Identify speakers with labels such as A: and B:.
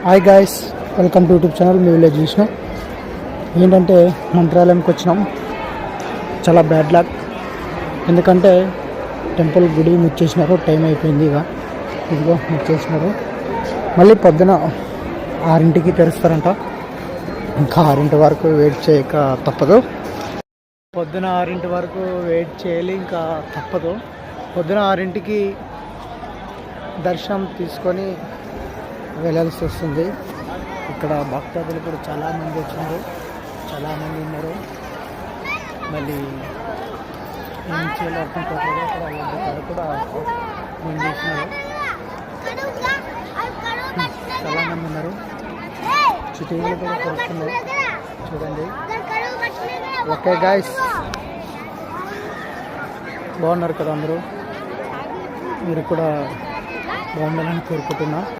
A: Hi guys, welcome to YouTube channel me village Vishnu. ఏంటంటే మంత్రాలయంకి వచ్చినాం. చాలా బ్యాడ్ లక్, ఎందుకంటే టెంపుల్ గుడి ముచ్చేసినారు. టైం అయిపోయింది, ఇదిగో ముచ్చేసినారు. మళ్ళీ పొద్దున 6ంటికి తెరుస్తారంట. ఇంకా 6 వరకు వెయిట్ చేయక తప్పదు. పొద్దున 6 వరకు వెయిట్ చేయాలి, ఇంకా తప్పదు. పొద్దున 6ంటికి దర్శనం తీసుకొని వెళ్ళాల్సి వస్తుంది. ఇక్కడ భక్తాదులు కూడా చాలామంది వచ్చినారు, చాలామంది ఉన్నారు. మళ్ళీ ఏం చేయాలో అర్థం కావట్లేదు. అక్కడ కూడా ఫోన్ చేసినారు. చాలామంది ఉన్నారు. చుట్టూలు కూడా తెలుస్తున్నాయి, చూడండి. ఓకే గాయస్, బాగున్నారు కదా అందరూ? మీరు కూడా బాగుండాలని కోరుకుంటున్నా.